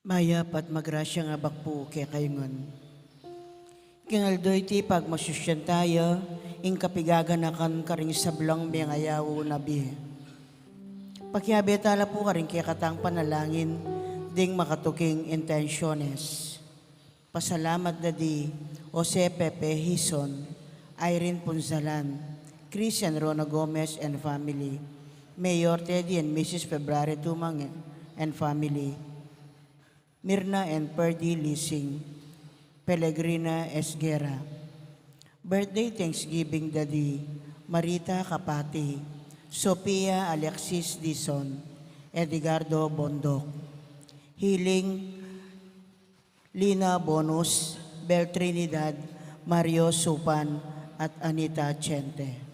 Mayap at magrasya nga bakpo kaya kayungan. Kingaldoy ti pag masusyan tayo, ing kapigaganakan karing sablang may ayaw nabi. Pagyabi tala po karing kaya katang panalangin, ding makatuking intensyones. Pasalamat na di, Jose Pepe Hison, Irene Punzalan, Christian Rona Gomez and family, Mayor Teddy and Mrs. February Tumang and family, Mirna and Perdy Lising, Pellegrina Esguera. Birthday Thanksgiving Daddy, Marita Kapati, Sophia Alexis Dison, Edgardo Bondok. Healing Lina Bonus, Bel Trinidad, Mario Supan, at Anita Chente.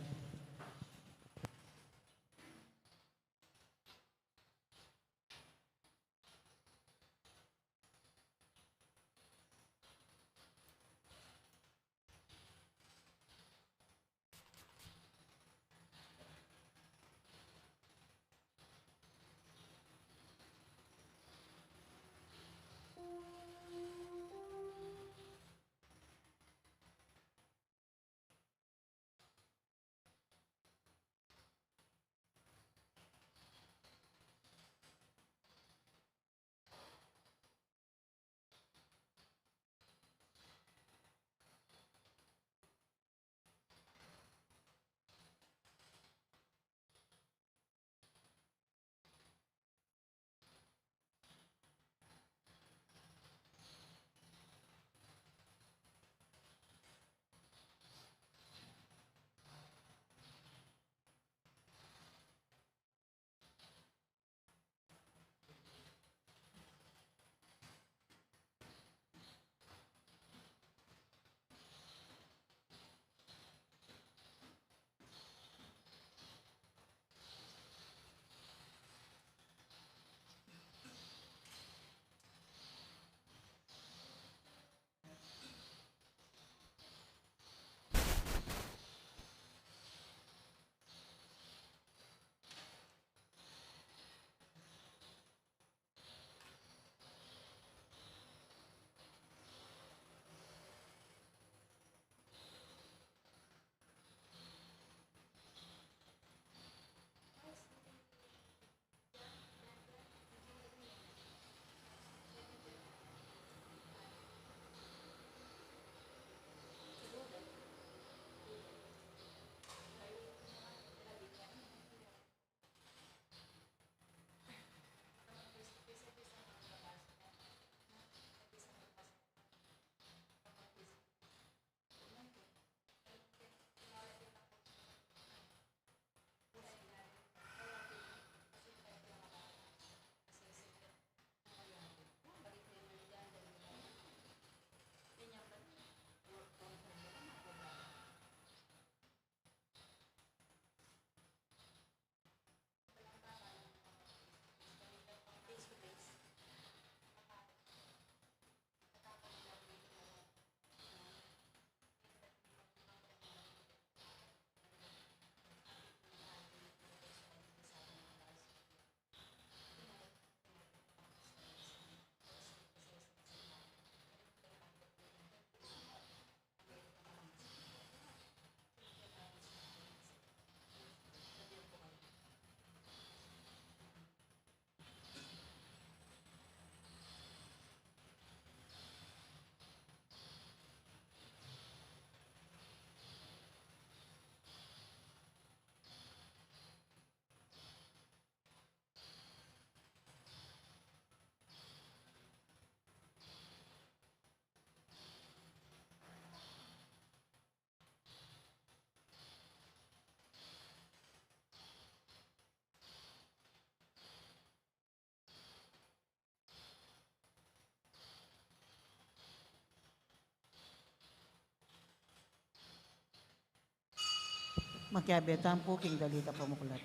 Makiabetan po king dalita pamukulat.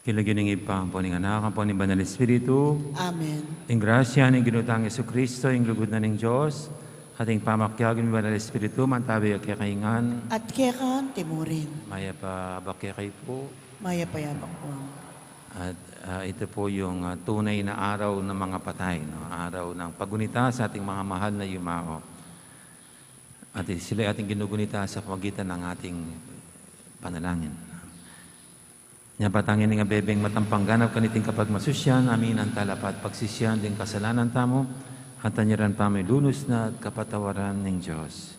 Kilagin ang po ng anak, ang po ng Banal Espiritu, Amen. ang grasya ng ginutang Yesu Kristo, ang lugod na ng Diyos, ating pamakyag ng Banal Espiritu, mantabi at kakaingan, At kekan timurin. maya pa bakya kayo po. Maya payabak po. At ito po yung tunay na araw ng mga patay, no? Araw ng pagunita sa ating mga mahal na yumao. At sila ating ginugunita sa pamagitan ng ating panalangin. Nya patangin nga bebeng matampang ganap kaniting kapag masusyan, amin ang talapat pagsisyan din kasalanan tamo, at tanyaran pa may lunos na at kapatawaran ng Diyos.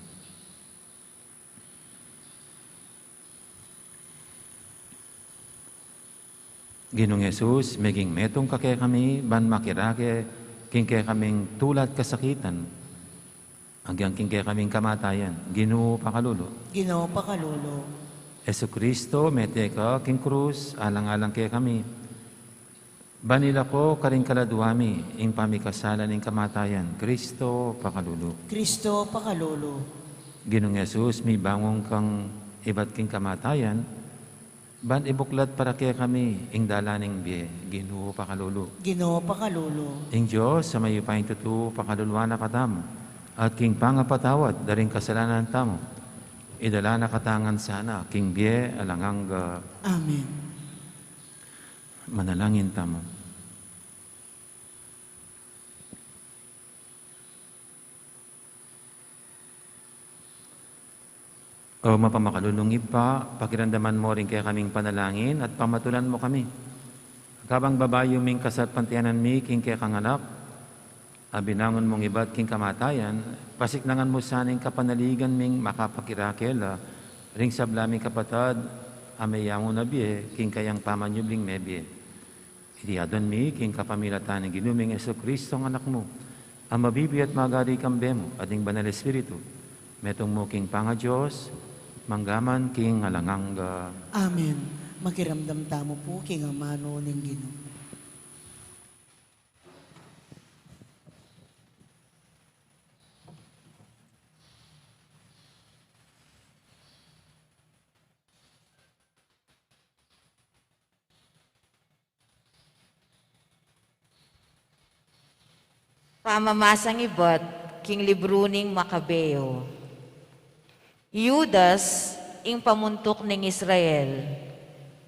Ginong Jesus, meging metong kake kami, ban makirake, kingke kaming tulat kasakitan, hanggang kingke kaming kamatayan, Ginoo pakalulu. Ginoo pakalolo. Yesu Kristo, mete ka, king krus, alang-alang kaya kami. Banila ko, karing kaladuami, ing pamikasalan ng kamatayan, Kristo pakalulu. Kristo pakalolo. Ginong Jesus, may bangong kang iba't king kamatayan, ban ibuklat para kaya kami, ing dalaning biye, Ginoo pakalulu. Ginoo pakalolo. Ing Diyos, sa mayo pa tutu, pakaluluwa na katamo, at king pangapatawad, daring kasalanan tamo, idala na katangan sana, king biye, alangang Amen. manalangin tamo. O mapamakalulungip pa, pakiramdaman mo rin kaya kaming panalangin at pamatulan mo kami. Kabang babayo ming kasat pantianan mi, king kaya kang anak, abinangon mong iba't king kamatayan, pasiknangan mo saning kapanaligan ming makapakirakela, ring sablaming kapatad, amayamo na biye, king kayang pamanyubling mebye. Itiadon mi, king kapamilatan ng ginuming Yesu Kristo ang anak mo, ang mabibi at magari kambe mo, ating Banal Espiritu, metong mo king panga Diyos, manggaman king alangang Amen. Makiramdam tamo po king amano ng Ginoo. Pamamasang ibat, king libruning Makabeo. Judas, ing pamuntok ng Israel.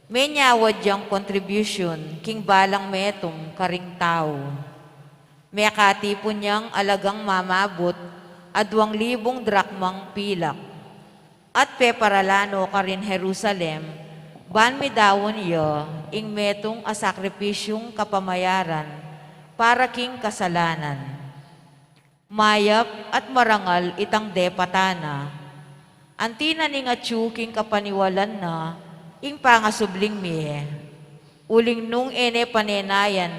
May nyawad diyang contribution, king balang metong karing tao. May katipon niyang alagang mamabot, 2,000 drakmang pilak. At peparalano ka rin Jerusalem, ban midawon iyo, ing metong asakripisyong kapamayaran, para king kasalanan. Mayap at marangal itang depatana. Antina ning atsuking kapaniwalan na, ing pangasubling miye. Uling nung ene panenayan,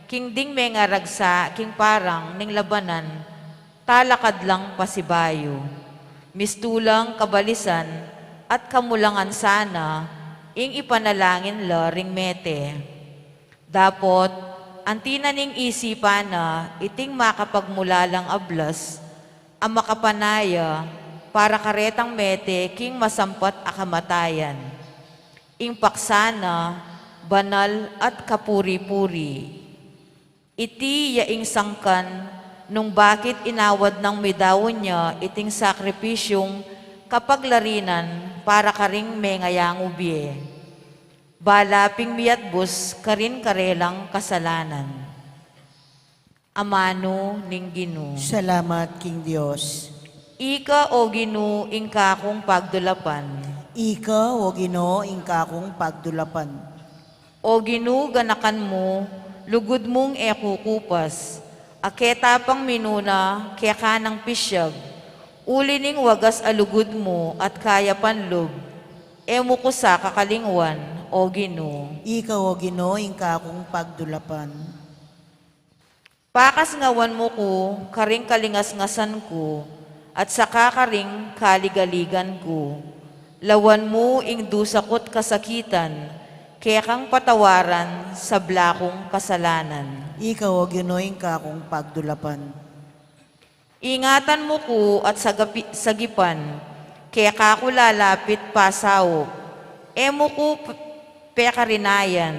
king ding may ngaragsa, king parang ning labanan, talakad lang pasibayo. Mistulang kabalisan at kamulangan sana, ing ipanalangin la ring mete. Dapot, antina ning isipan na iting makapagmulalang ablas, ang makapanaya para karetang mete king masampat akamatayan. Ing paksana, banal at kapuri-puri. Iti yaing sangkan nung bakit inawad ng midawon niya iting sakripisyong kapaglarinan para karing mengayang ubye. Balaping miyatbus karin karelang kasalanan. Amano ning Ginoo. Salamat king Dios. Ika o Ginoo ing kakong pagdulapan. Ika o Ginoo ing kakong pagdulapan. O Ginoo ganakan mo, lugod mong ekukupas. Aketa pang minuna, kaya kanang pisyag. Uli ning wagas alugod mo at kaya panlog. Emo ko sa kakalingwan, o Ginoo. Ika o Ginoo ing kakong pagdulapan. Pakas ngawan mo ko, karing kalingas-ngasan ko, at sa kakaring kaligaligan ko. Lawan mo ing dusakot kasakitan, kaya kang patawaran sa blakong kasalanan. Ika o Ginoo ing kakong pagdulapan. Ingatan mo ko at sagipan, kaya kako lalapit pasaw. Emo ko pekarinayan,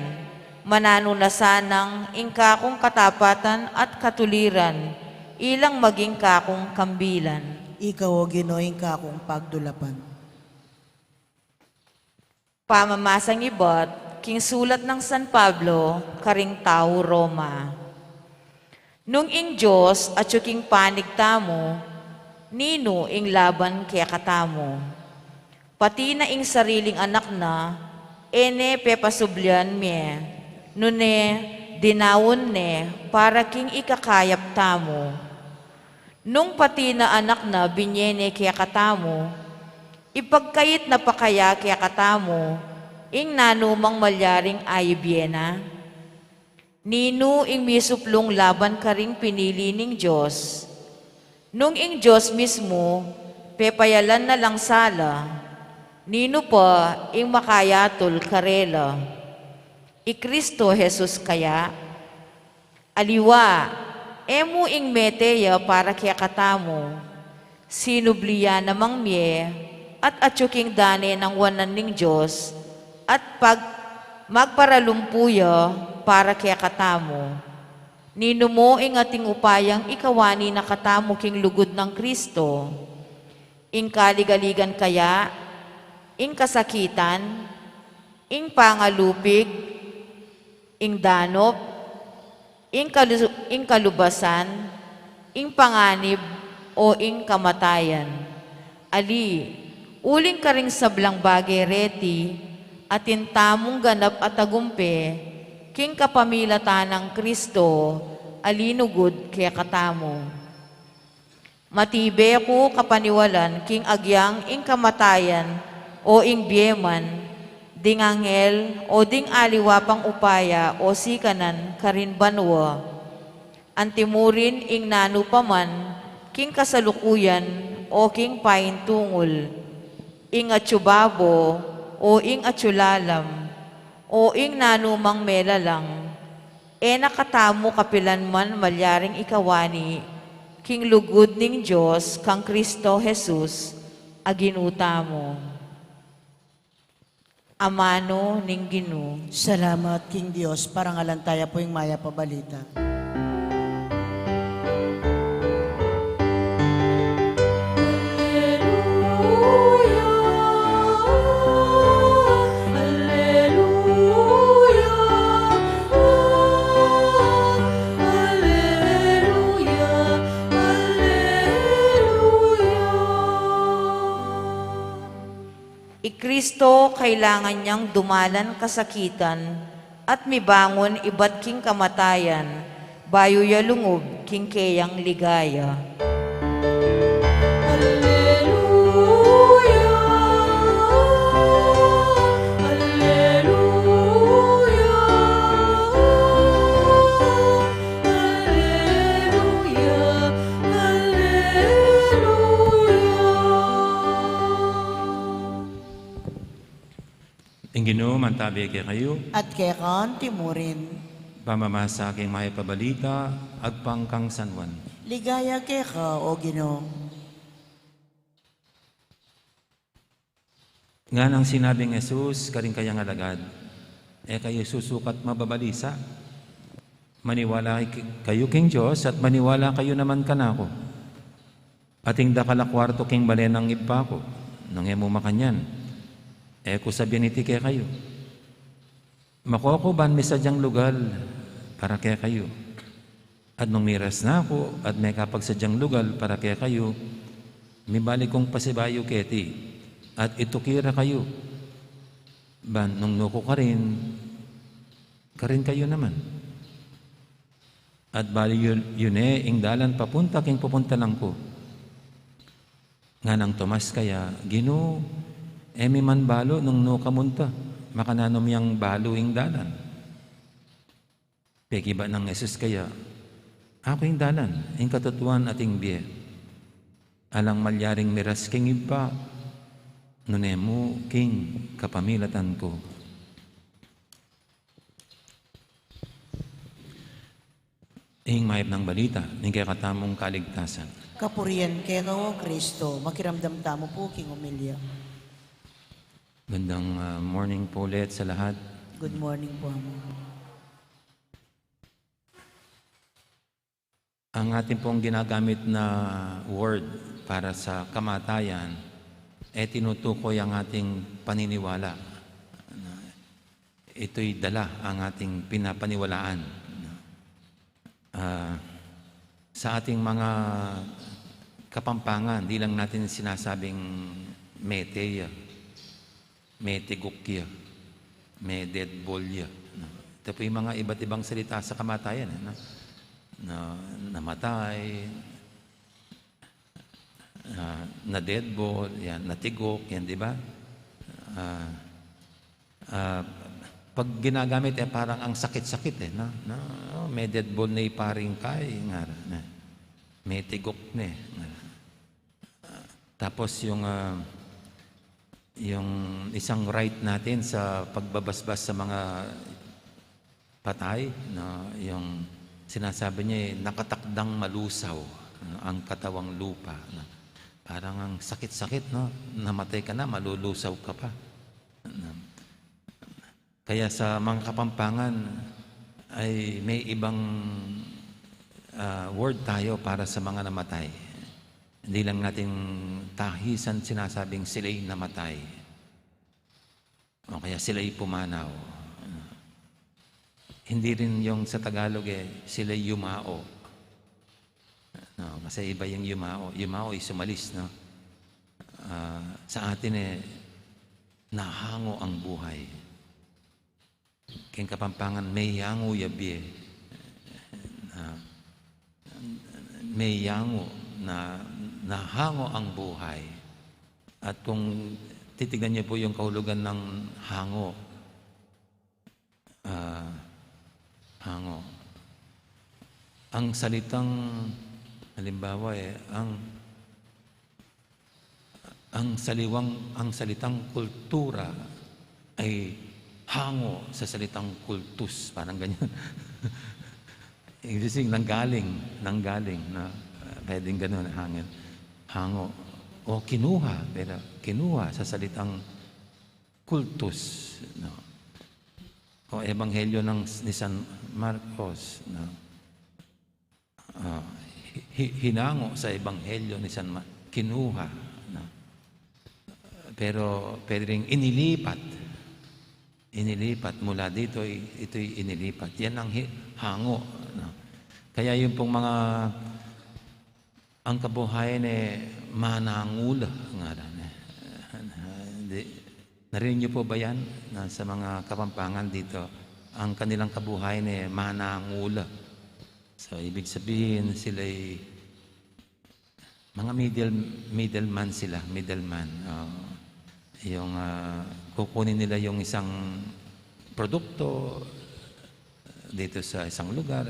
mananunasanang ingkakong katapatan at katuliran, ilang maging kakong kambilan. Ikaw o Ginoong kakong pagdulapan. Pamamasang iba't, king sulat ng San Pablo, karing tao Roma. Nung ing Diyos at yuking panig tamo, nino ing laban kaya katamo. Pati na ing sariling anak na, ene pepasublyan me, nune dinawon ne, para king ikakayap tamo. Nung pati na anak na binyene kaya katamo, ipagkayit na pakaya kaya katamo, ing nanumang malyaring ayubyena. Nino ing misuplong laban karing pinili ning Diyos. Nung ing Diyos mismo, pepayalan na lang sala, nino pa ing makayatol karela. I Kristo Jesus kaya, aliwa, emu ing meteya para kaya katamo, sinubliya namang mye, at atyuking dane ng wanan ning Diyos, at pag magparalumpuya para kaya katamo. Nino mo ing ating upayang ikawani na katamo king lugod ng Kristo. Ing kaligaligan kaya, ing kasakitan, ing pangalupig, ing danop, ing kalubasan, ing panganib, o ing kamatayan. Ali, uling ka ring sablang bagay reti, atin tamong ganap at tagumpe, king kapamilatan ng Kristo, alinugod kaya katamo. Matibe ko kapaniwalan, king agyang ing kamatayan, o ing bieman, ding anghel, o ding aliwapang upaya, o sikanan, karin banwa. Antimurin ing nanupaman, king kasalukuyan, o king paintungol, ing atsubabo, o ing atsulalam, o ing nanumang melalang, e nakatamo kapilan man malyaring ikawani, king lugod ning Diyos, kang Kristo Jesus, aginuta mo. Amano ning Ginoo. Salamat, King Diyos, parangalan tayo po yung maya pabalita. Kristo kailangan niyang dumalan kasakitan at mibangon iba't king kamatayan, bayo ya lungob king keyang ligaya. Ang Ginoo mantabi kay kayo, At kaya kan timurin, pamamasa aking mahipabalita, agpangkang sanwan. ligaya kaya ka, o Ginoo. Nga nang sinabing Jesus, karing kayang alagad, kayo susukat mababalisa. Maniwala kayo king Diyos at maniwala kayo naman kanako. Ating dakalakwarto king balenang ipa ko, nang emo makanyan. Ko sabihin iti kaya kayo. Makokuban mi sadyang lugal para kaya kayo. At nung miras na ako at may kapagsadyang lugal para kaya kayo, may balik kong pasibayo keti at itukira kayo. Ban nung nuko ka rin kayo naman. At bali yun ing dalan papunta king pupunta lang ko. Nga nang Tomas kaya, Ginoo, may man balo nung no kamunta, makananom yang balo ing dalan. Peki ba ng Jesus kaya, ako ing dalan, ing katutuan ating biye. Alang malyaring miras king iba, nunemo king kapamilatan ko. Ing mayap ng balita, ning kaya katamong kaligtasan. Kapurian kaya ka, o Kristo, makiramdam tamo po, King Omelia. Gandang morning po ulit sa lahat. Good morning po, Amo. Ang ating pong ginagamit na word para sa kamatayan, tinutukoy ang ating paniniwala. Ito'y dala ang ating pinapaniwalaan. Sa ating mga Kapampangan, di lang natin sinasabing meteya, metegukya, mededbolya. Ito po yung mga iba't ibang salita sa kamatayan. Na namatay, na deadball, yan, natigok, yan, di ba? Pag ginagamit, parang ang sakit-sakit, may deadball na iparing kay, may tigok na, tapos yung isang right natin sa pagbabasbas sa mga patay, yung sinasabi niya, nakatakdang malusaw ang katawang lupa. Parang ang sakit-sakit, namatay ka na, malulusaw ka pa. Kaya sa mga Kapampangan ay may ibang word tayo para sa mga namatay. Hindi lang natin tahisan sinasabing sila'y namatay. O kaya sila'y pumanaw. Hindi rin yung sa Tagalog sila'y yumao. Kasi iba yung yumao. Yumao ay sumalis. Sa atin nahango ang buhay. Kaya Kapampangan may yango yabi. May yango na nahango ang buhay. At kung titignan niyo po yung kahulugan ng hango, hango. Ang salitang, halimbawa ang salitang kultura ay hango sa salitang kultus, parang ganyan. Ibig nanggaling na pwedeng gano'n, hangin, hango. O kinuha, pero kinuha sa salitang kultus. O ebanghelyo ni San Marcos. Hinango sa ebanghelyo ni San Marcos. Kinuha. Pero pwede rin inilipat. Inilipat mula dito, ito'y inilipat. Yan ang hango. Kaya yung pong mga ang kabuhayan manangula nga lang. Narinig niyo po ba yan sa mga Kapampangan dito? Ang kanilang kabuhayan manangula. So ibig sabihin sila'y mga middleman sila, middleman. Yung kukunin nila yung isang produkto dito sa isang lugar,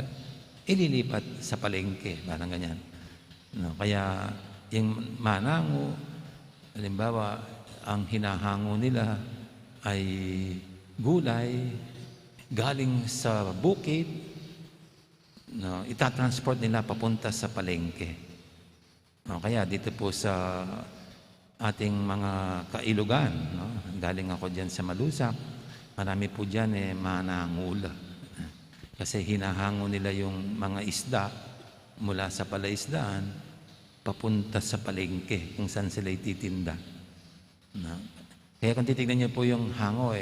ililipat sa palengke, parang ganyan. Kaya yung manango, halimbawa, ang hinahango nila ay gulay galing sa bukid, itatransport nila papunta sa palengke. Kaya dito po sa ating mga kailugan, galing ako dyan sa Malusak, marami po dyan manangula. Kasi hinahango nila yung mga isda mula sa palaisdaan papunta sa palengke kung saan sila ititinda. Kaya kung titignan niyo po yung hango,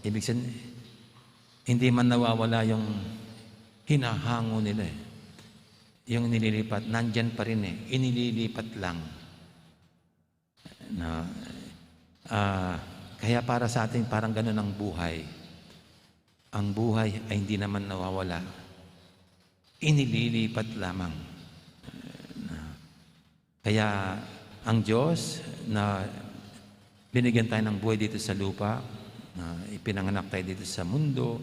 ibig sabihin, hindi man nawawala yung hinahango nila. Yung nililipat, nandyan pa rin inililipat lang. Kaya para sa atin, parang ganun ang buhay. Ang buhay ay hindi naman nawawala. Inililipat lamang. Kaya ang Diyos na binigyan tayo ng buhay dito sa lupa, na ipinanganak tayo dito sa mundo,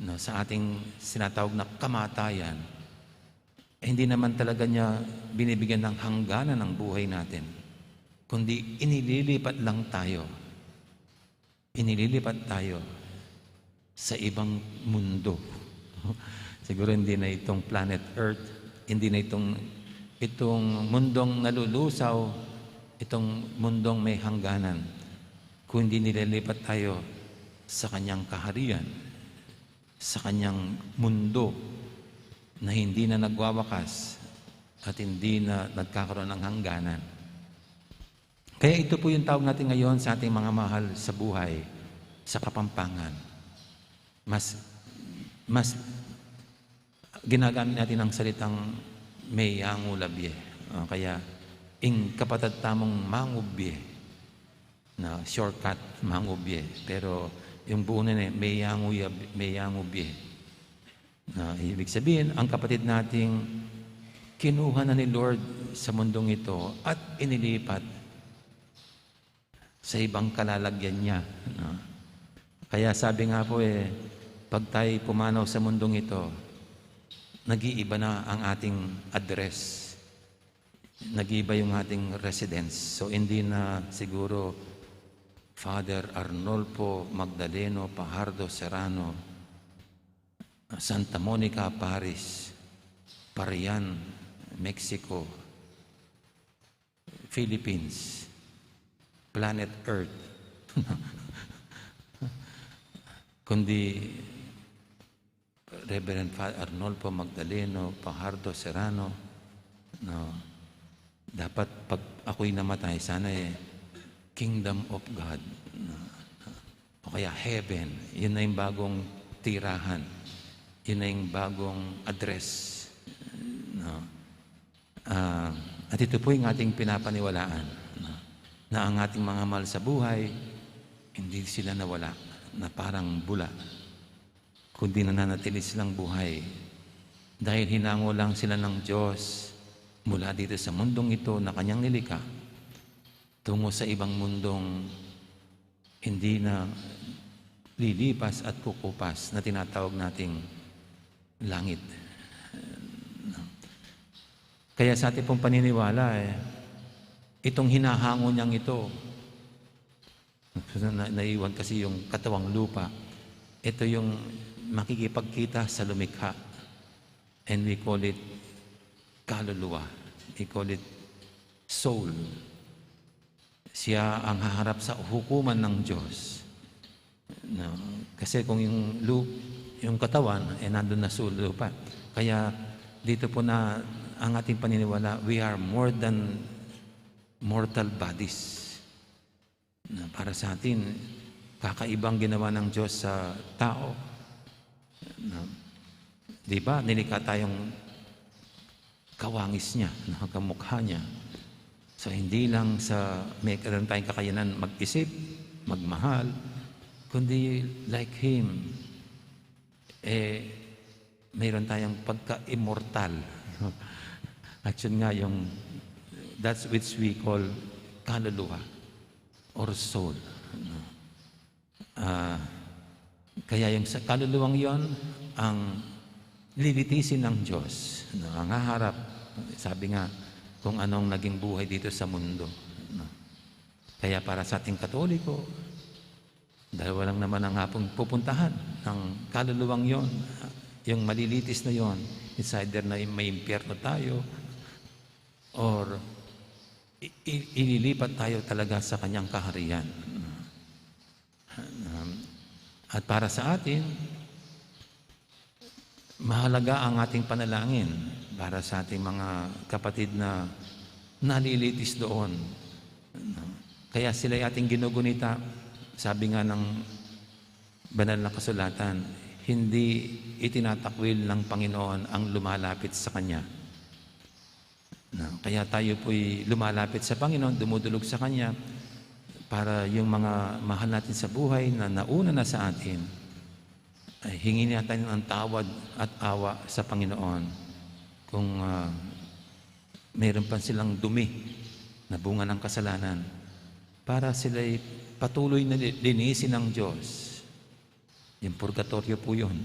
na sa ating sinatawag na kamatayan, hindi naman talaga niya binibigyan ng hangganan ng buhay natin, kundi inililipat lang tayo. Inililipat tayo sa ibang mundo. Siguro hindi na itong planet Earth, hindi na itong mundong nalulusaw, itong mundong may hangganan, kundi nililipat tayo sa kanyang kaharian, sa kanyang mundo na hindi na nagwawakas at hindi na nagkakaroon ng hangganan. Kaya ito po yung tawag natin ngayon sa ating mga mahal sa buhay, sa Kapampangan. Mas ginagamit natin ang salitang may angulabye. Kaya, ing kapatid tamong mangubye, na shortcut mangubye. Pero yung buo na may angubye. Ibig sabihin, ang kapatid nating kinuha na ni Lord sa mundong ito at inilipat sa ibang kalalagyan niya. Kaya sabi nga po pag tayo pumanaw sa mundong ito, nag-iiba na ang ating address. Nag-iiba yung ating residence. So hindi na siguro Father Arnolfo Magdaleno Pajardo Serrano, Santa Monica, Paris, Parian, Mexico, Philippines, Planet Earth, kundi Reverend Father Arnolfo Magdaleno Pajardo Serrano. Dapat pag ako'y namatay, sana Kingdom of God, o kaya Heaven. Yun na yung bagong tirahan. Yun na yung bagong address. At ito po yung ating pinapaniwalaan, na ang ating mga mahal sa buhay, hindi sila nawala, na parang bula, kundi nananatili silang buhay dahil hinango lang sila ng Diyos mula dito sa mundong ito na Kanyang nilikha tungo sa ibang mundong hindi na lilipas at kukupas na tinatawag nating langit. Kaya sa ating pong paniniwala, itong hinahango niyang ito, naiwan kasi yung katawang lupa, ito yung makikipagkita sa lumikha. And we call it kaluluwa. We call it soul. Siya ang haharap sa hukuman ng Diyos. Kasi kung yung katawan, nandun na sa lupa. Kaya dito po na ang ating paniniwala, we are more than mortal bodies. Para sa atin, kakaibang ginawa ng Diyos sa tao. Di ba? Nilikha tayong kawangis niya, kamukha niya. So, hindi lang sa may karoon tayong kakayanan mag-isip, magmahal, kundi like Him, mayroon tayong pagka-immortal. Actually nga, that's which we call kaluluwa or soul. Kaya yung sa kaluluwang yon ang lilitisin ng Diyos. Ang haharap, sabi nga, kung anong naging buhay dito sa mundo. Kaya para sa ating Katoliko, dahil walang naman ang hapong pupuntahan ng kaluluwang yon, yung malilitis na yon, it's either na may impyerno tayo or ililipat tayo talaga sa Kanyang kaharian. At para sa atin, mahalaga ang ating panalangin para sa ating mga kapatid na nalilitis doon. Kaya sila ating ginugunita, sabi nga ng banal na kasulatan, hindi itinatakwil ng Panginoon ang lumalapit sa Kanya. Kaya tayo po'y lumalapit sa Panginoon, dumudulog sa Kanya, para yung mga mahal natin sa buhay na nauna na sa atin, ay hingin natin ang tawad at awa sa Panginoon kung mayroon pa silang dumi na bunga ng kasalanan, para sila'y patuloy na linisin ng Diyos. Yung purgatorio po yun.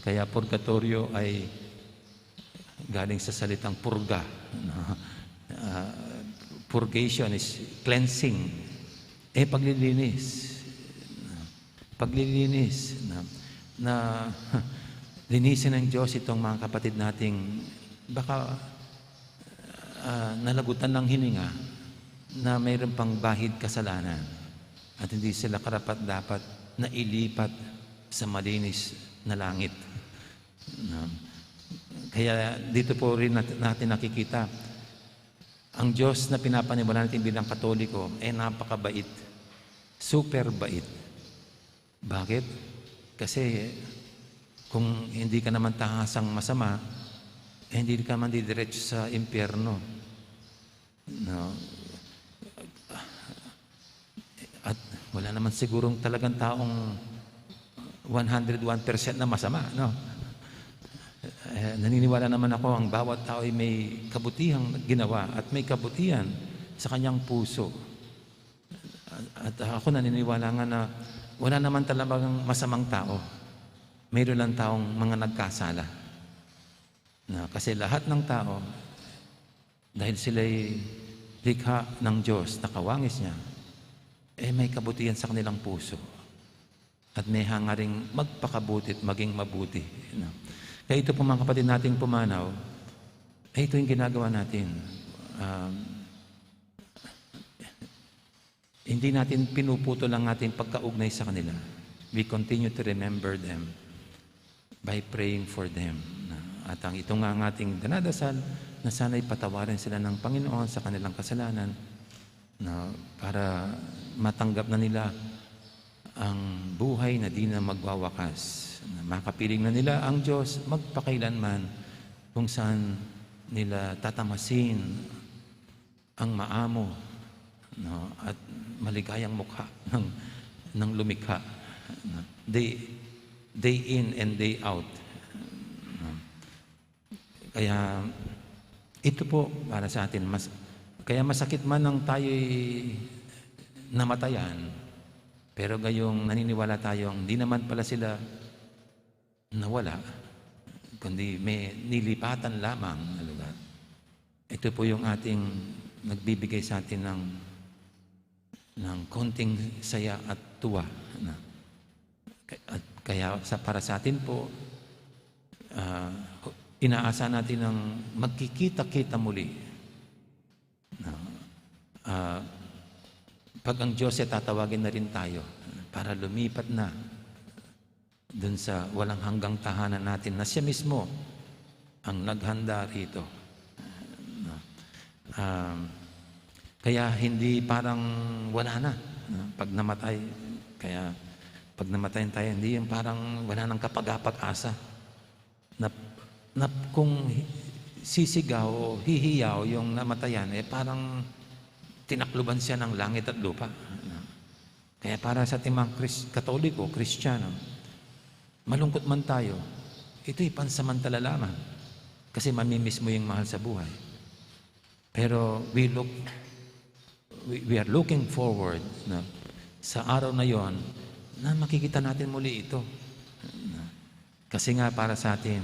Kaya purgatorio ay galing sa salitang purga. Purgation is cleansing. Paglilinis. Paglilinis na linisin ng Diyos itong mga kapatid nating baka nalagutan ng hininga na mayroon pang bahid kasalanan at hindi sila karapat-dapat na ilipat sa malinis na langit. Kaya dito po rin natin nakikita, ang Diyos na pinapaniwalaan natin bilang Katoliko ay napakabait. Super bait. Bakit? Kasi kung hindi ka naman tahasang masama, hindi ka man didiretso sa impyerno. No? At wala naman sigurong talagang taong 101% na masama. No? Naniniwala naman ako ang bawat tao ay may kabutihang ginawa at may kabutihan sa kanyang puso. At ako naniniwala nga na wala naman talagang masamang tao. Mayroon lang taong mga nagkasala. Kasi lahat ng tao, dahil sila'y likha ng Diyos, nakawangis niya, may kabutihan sa kanilang puso. At may hangaring magpakabuti at maging mabuti. Kaya ito po mga kapatid nating pumanaw, ito yung ginagawa natin. Hindi natin pinuputo lang ating pagkaugnay sa kanila. We continue to remember them by praying for them. At ito nga ang ating dinadasal na sana'y patawarin sila ng Panginoon sa kanilang kasalanan para matanggap na nila ang buhay na di na magwawakas. Makapiling na nila ang Diyos magpakailanman kung saan nila tatamasin ang maamo at maligayang mukha ng lumikha. Day in and day out. Kaya ito po para sa atin, kaya masakit man nang tayo'y namatayan, pero gayong naniniwala tayo, hindi naman pala sila nawala, kundi may nilipatan lamang na lugar. Ito po yung ating nagbibigay sa atin ng konting saya at tuwa. At kaya para sa atin po, inaasa natin ng magkikita-kita muli. Pag ang Diyos ay tatawagin na rin tayo para lumipat na dun sa walang hanggang tahanan natin na siya mismo ang naghanda rito. Kaya hindi parang wala na pag namatay. Kaya pag namatayan tayo, hindi yung parang wala nang kapag-asa na kung sisigaw o hihiyaw yung namatayan, parang tinakluban siya ng langit at lupa. Kaya para sa ating mga Katoliko, Kristiyano, malungkot man tayo, ito'y pansamantala lamang kasi mamimiss mo yung mahal sa buhay. Pero we are looking forward sa araw na yon na makikita natin muli ito. Kasi nga para sa atin,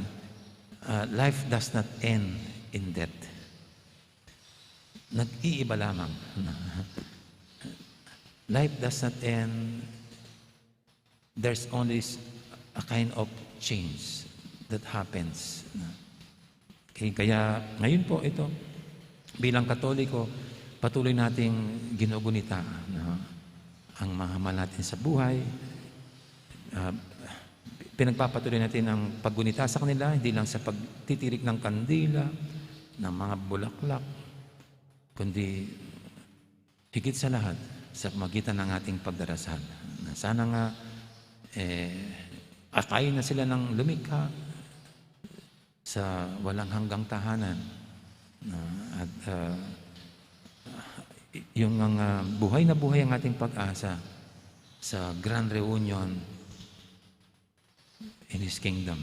life does not end in death. Nag-iiba lamang. Life does not end. There's only a kind of change that happens. Kaya ngayon po ito, bilang Katoliko, patuloy nating ginugunita ang mahal natin sa buhay. Pinagpapatuloy natin ang paggunita sa kanila, hindi lang sa pagtitirik ng kandila, ng mga bulaklak, kundi higit sa lahat sa magitan ng ating pagdarasal. Sana nga akayin na sila ng lumikha sa walang hanggang tahanan. At yung buhay na buhay ang ating pag-asa sa grand reunion in His kingdom,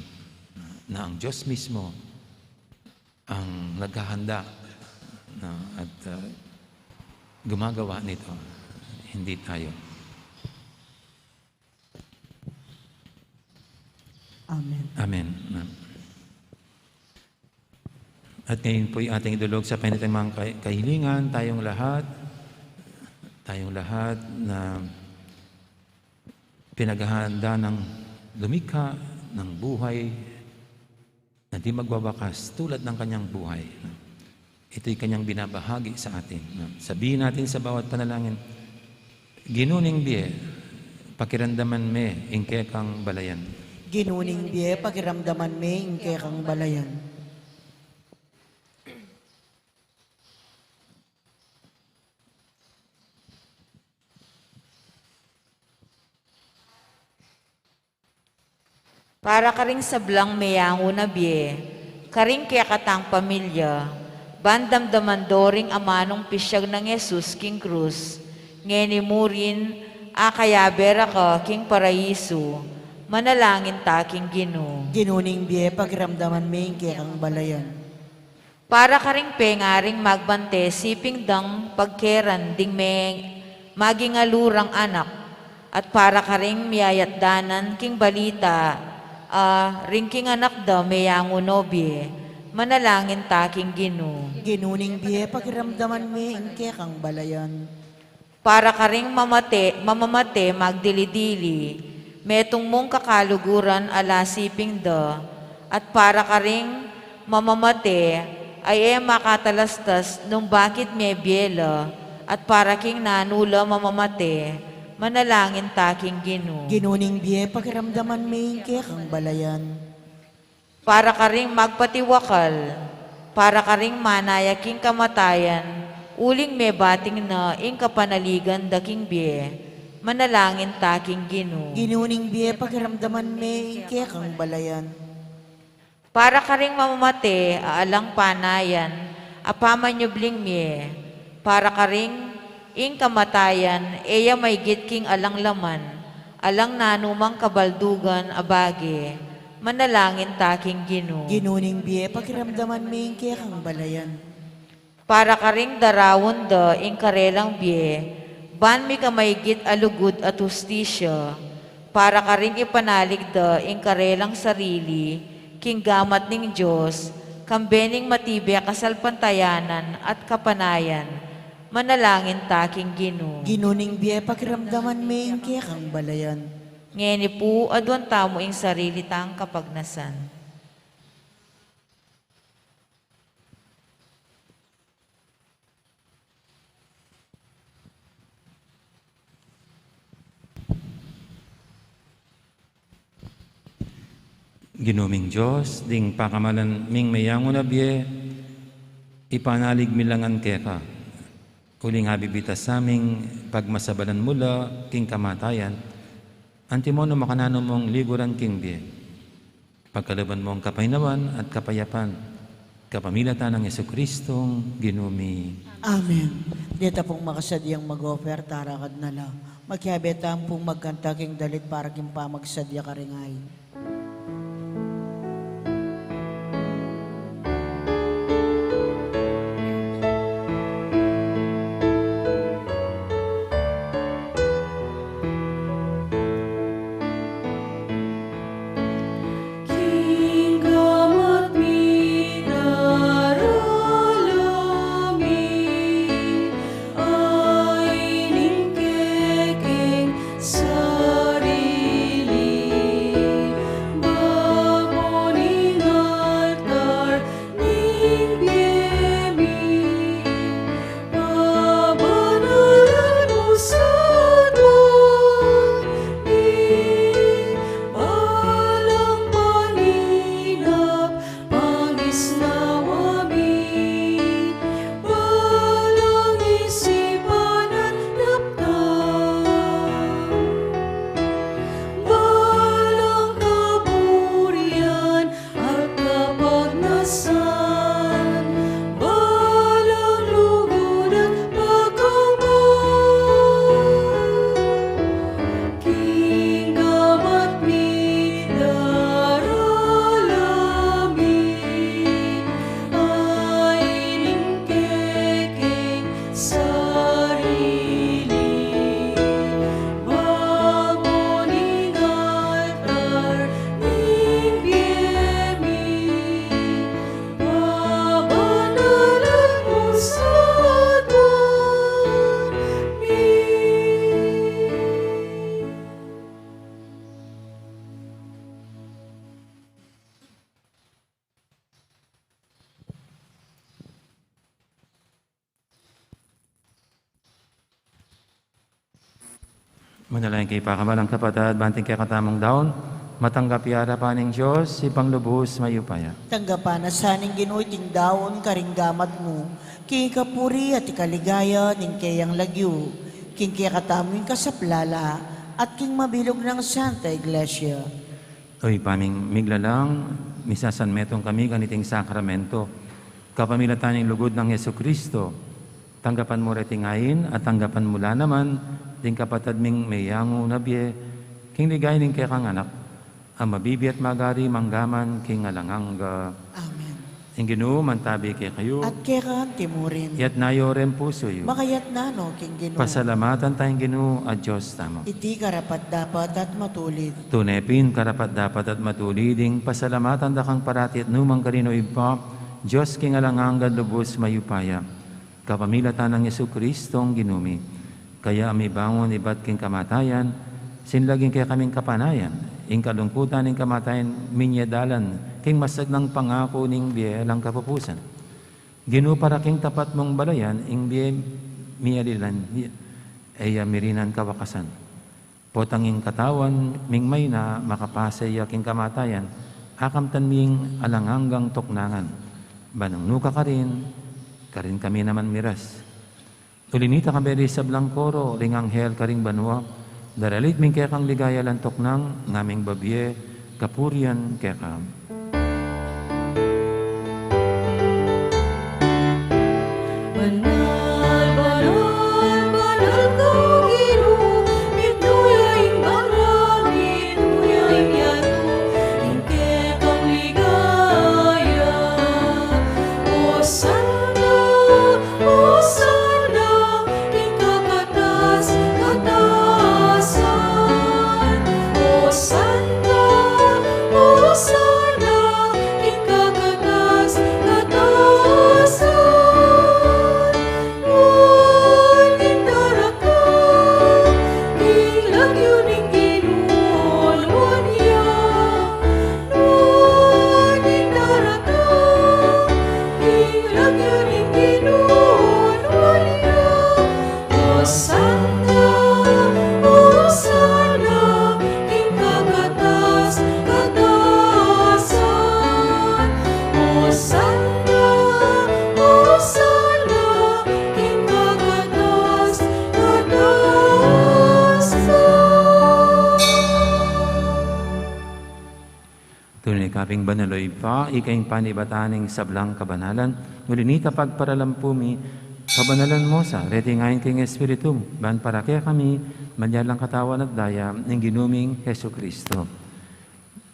na ang Diyos mismo ang naghahanda at gumagawa nito, hindi tayo. Amen. Amen. At ngayon po yung ating idulog sa panitang mga kahilingan, tayong lahat na pinaghahanda ng lumikha ng buhay na di magwawakas tulad ng kanyang buhay. Ito'y kanyang binabahagi sa atin. Sabihin natin sa bawat panalangin, ginuning biye, pakiramdaman me, ingke kang balayan. Ginuning biye, pakiramdaman me, ingke kang balayan. Para ka ring sablang mayango na biye, karing kaya katang pamilya, bandamdaman doring amanong pisyag ng Jesus king krus, ngeni murin, akaya bera ka king paraiso, manalangin taking Ginoo. Ginuning biye pakiramdaman maing kang balayan. Para ka ring pengaring magbante, siping dang pagkeran ding may maging alurang anak, at para ka ring miyayat danan king balita, ring king anak da mayango nobye, manalangin taking Ginoo. Ginuning biye pakiramdaman maing kang balayan. Para ka ring mamamate magdilidili, metong mong kakaluguran ala siping da, at para ka ring mamamate ay makatalastas nung bakit may biela, at para king nanula mamamate, manalangin taking Ginoo. Ginuning biye pakiramdaman maing kang balayan. Para ka ring magpatiwakal, para ka ring manayaking kamatayan, uling may bating na ing kapanaligan daking biye, manalangin taking Ginoo. Ginuning biye pakiramdaman maing kang balayan. Para ka ring mamamate, aalang panayan, apamanyubling miye, para ka ring ing kamatayan, eya may gitking alang laman, alang nanumang kabaldugan abage, manalangin taking Ginoo. Ginuning biye pakiramdaman maing kang balayan. Para ka ring darawon da ing karelang biye, ban mi kamaygit alugud at hustisya, para ka ring ipanalig da ing karelang sarili, king gamat ning Diyos, kambening matibya kasalpantayanan at kapanayan, manalangin taking Ginoo. Ginuning biye pakiramdaman maing kang balayan. Ngeni po adwan tamo ing sarili tang kapagnasan. Ginuming Diyos, ding pakamalan ming mayango na biye, ipanalig milangan keka. Uling habibitas sa aming pagmasabalan mula king kamatayan, antimono makanano mong liguran king biye. Pagkalaban mong kapainawan at kapayapan, kapamilatan ng Yesukristong ginumi. Amen. Dito pong makasadyang mag-offer, tarakad na lang. Magkihabetaan pong magkanta king dalit para king pamagsadya karingay. Manalangin kay pakamalang kapatid, banting kay katamong daon, matanggap yara pa ng Diyos, ipang lubos mayupaya. Tanggapan na saning Ginoo ting daon karinggamat mo, king kapuri at ikaligaya ning kayang lagyo, king kaya kataming kasaplala, at king mabilog ng Santa Iglesia. Oy, paming miglalang, misasan metong kami kaniting sakramento. Kapamilatan ng lugod ng Yesu Kristo, tanggapan mo retingayin at tanggapan mula naman, ding kapatad ming mayango na biye, king ligay ning kay kang anak, ang mabibi at magari manggaman king alanganga. Amen. Ang Ginoo mantabi kay kayo, At kekan timurin. yat nayo ren puso yo. Makayat na no, King Ginoo. Pasalamatan tayong Ginoo at Diyos tamo. Iti karapat dapat at matulid. Tunepin karapat dapat at matuliding pasalamatan da kang parati at numang karino iba, Diyos king alangangad lubos mayupaya. Kapamilatan ng Yesu Kristong ginumi. Kaya ami bangon ibat king kamatayan, sinlaging kaya kaming kapanayan. Ing kalungkutan ning kamatayan minyedalan, king masag ng pangako ning biyelang kapupusan. Ginoo para king tapat mong balayan, ing biye miyalilan, ay mirinan kawakasan. Potanging katawan, ming may na makapasay aking kamatayan, akamtan ming alanganggang tuknangan. Banang nuka ka rin kami naman miras. Ulinita ka beri sa blangkoro, ringang hel karing banwa, daralit ming kekang ligaya lang tuknang, ngaming babye, kapurian kekam. Banal, banal, banal ka, Ginoo, mituyaing marami, mituyaing yato, hingke kang ligaya. Hosanna, hingkakatas, katasan. Hosanna, Hosanna, hingkakatas, katasan. Tunay kaping banaloy pa, ikaing panibataning sablang kabanalan, ngulinita pagparalampumi, kabanalan mo sa retingayin king Espiritu, ban para kaya kami, manyalang katawan at daya, ng ginuming Heso Kristo.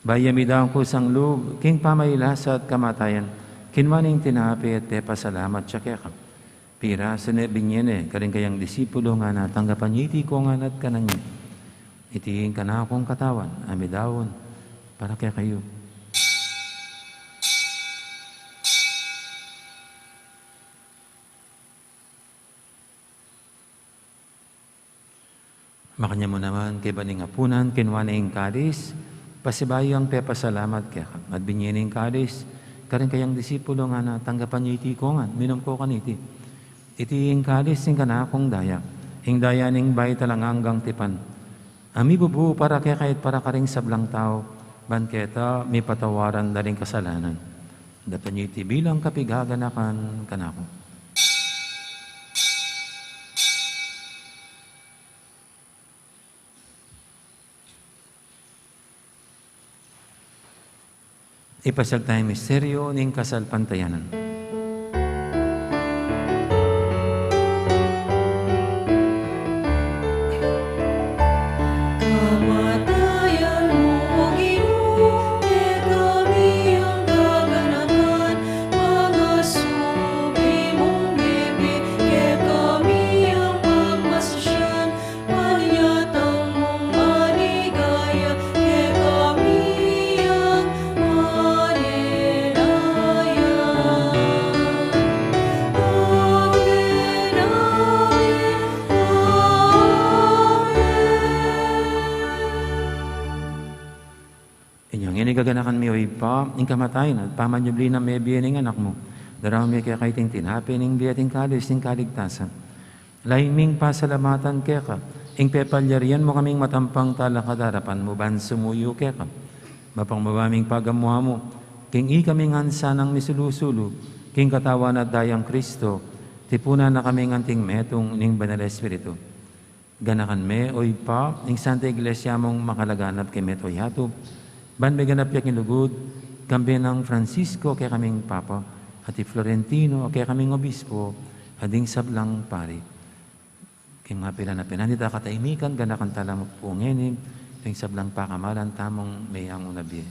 Bayami daw ko sang loob, king pamailasa at kamatayan, kinwaning tinapi at te pasalamat siya kaya ka. Pira sa nebinyene, karing kayang disipulo nga na, tanggapan niyo iti ko nga nat kananyo. Itiin ka na akong katawan, amidawon, para kaya kayo. Makanya mo naman kay baning apunan, kinwaning kadis, pasibayo ang pepasalamat kaya at binyining kadis, karing kayang disipulo nga na tanggapan niyo iti ko nga, minom ko kaniti. Iti ing kadis, ing kanakong daya, ing daya ning bay talanganggang tipan. Ami bubu para kaya kahit para karing sablang tao, banketa, may patawaran daling kasalanan. Dapat niyo iti bilang kapigaganakan kanako. Ipasag tayong misteryo ng kasalpantayanan. Kamatayan mo, O Ginoo, di kami ang gaganapan. Mga subi mong bebe, di kami ang magmasasyan. Panyatang mong maligaya, di kami ang Inyong inigaganakan mi oy pa, ing kamatayan at pamanyubli na may biyening anak mo. Daraw mi kaya kaiting tinapi ning biyating kalis ning kaligtasan. Laiming pasalamatan kaya ka, ing pepalyarian mo kaming matampang talakadarapan mo ban sumuyo kaya ka. Mapang mabaming pagamuha mo, king i kaming ansa ng misulusulo, king katawan at dayang Kristo, tipuna na kaming anting metong ning Banal Espiritu. Ganakan me oy pa, ing Santa Iglesia mong makalaganap kay metoy hatop, Ban may ganap yak ilugod, kambi ng Francisco kaya kaming Papa, at Florentino kaya kaming Obispo, ading sablang pari. Kaya mga pila na pinanita kataimikan, ganakan talang pungenin, ading sablang pakamalan, tamong mayang unabi.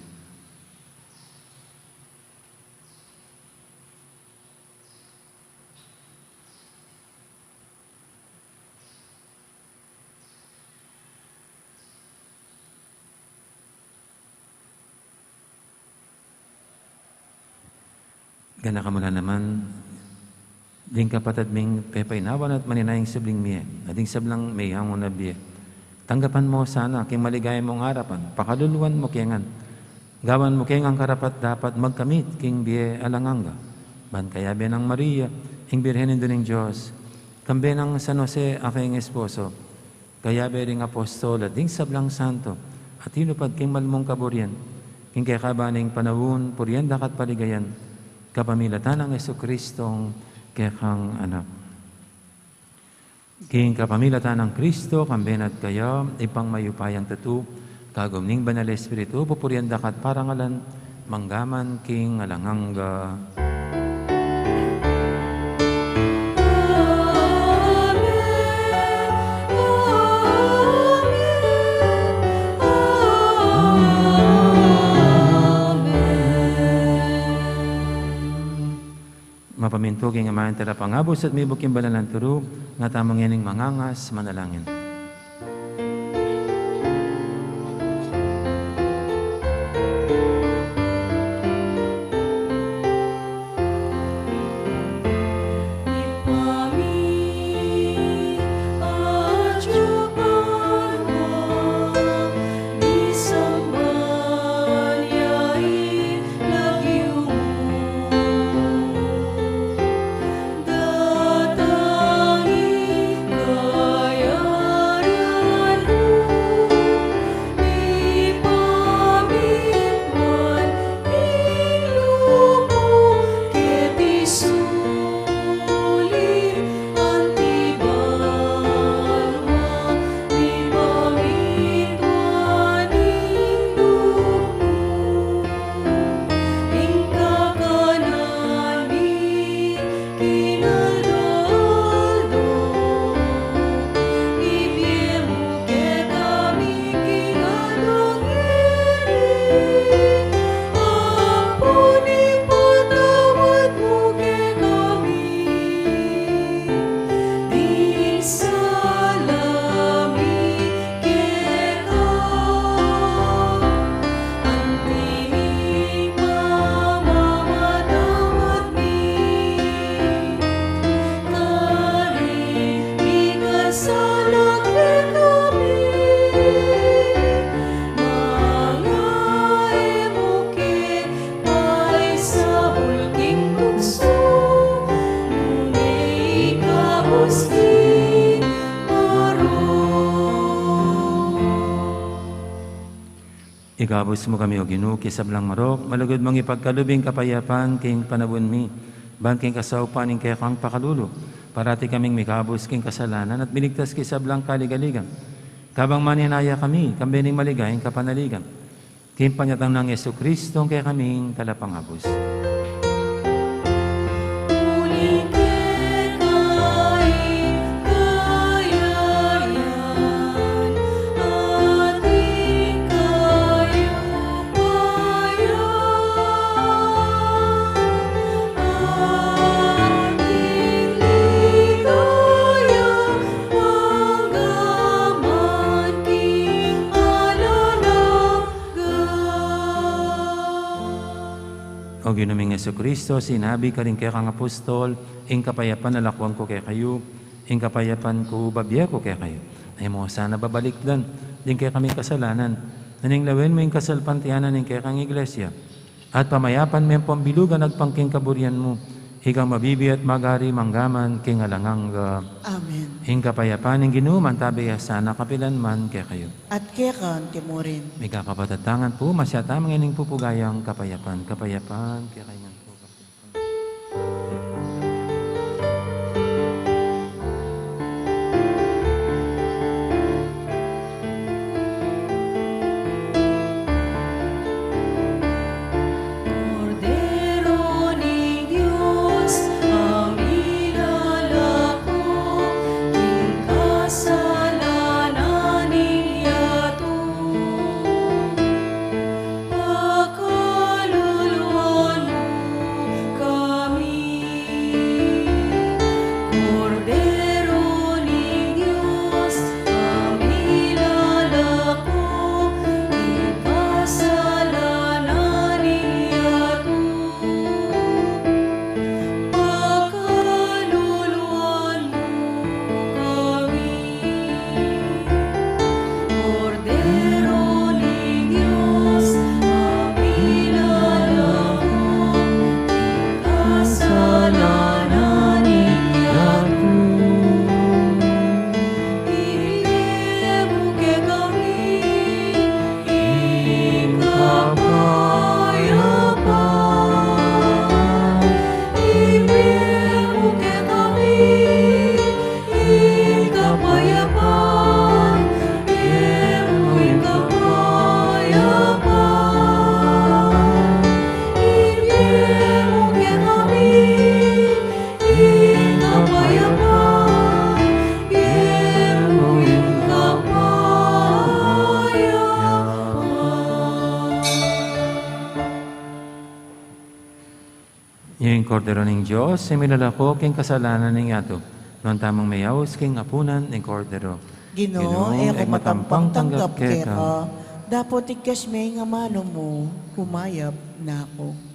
Gana ka mula naman, ding kapatid ming pepainawan at maninayang sabling miye, ading sablang may hangon na biye. Tanggapan mo sana, king maligaya mong harapan, pakaluluan mo kiyangan. Gawan mo kiyang ang karapat dapat magkamit, king biye alanganga. Ban kaya be ng Maria, ing birhenin doon ng Diyos, kambe ng San Jose, aking esposo, kaya be ring apostol at ding sablang santo, at hinupad king malmong kaburyan, king kaya kabaning panawun, puryan dakat paligayan, kapamilatan ng Jesucristong kekang anak. King kapamilatan ng Kristo, kambenat kayo, ipang mayupayang tatu, kagumning banal Espiritu, pupurian dakat parangalan, manggaman king alanganga. Mapamintuging amahan tira pangabos at may buking balalan turug, nga tamang yaning mangangas, manalangin. Igabos mo kami o Ginoo, kisablang marok, malugod mong ipagkalubing kapayapan, king panabun mi, ban king kasaupan, king kaya kang pakalulo, parati kaming mikabos king kasalanan, at binigtas kisablang kaligaligan. Kabang maninaya kami, kambening maligayang kapanaligan, king panyatang ng Jesucristo, kaya kaming talapangabos. O Ginuming Jesucristo, sinabi ka rin kaya kang apostol, ing kapayapan alakwang ko kaya kayo, ing kapayapan ko babya ko kaya kayo. Ay mo sana babalikdan, din kaya kami kasalanan, naning lawin mo ing kasalpantianan ing kaya kang iglesia, at pamayapan mo yung pambilugan nagpangking kaburian mo, hikang mabibi at magari manggaman king alanganga. Amen. Ing kapayapan ing ginuman tabi sana kapilan man kaya kayo. At kaya kan timurin. May kakapatatangan po, masyata mga ining pupugayang kapayapan. Kapayapan, kaya kayo man po. King Cordero ning Diyos, similala ko king kasalanan ning ato. Noon tamang mayaws king apunan ning Cordero. Ginoo, eko matampang tanggap keta, dapat ikas may nga mano mo, kumayap na ako.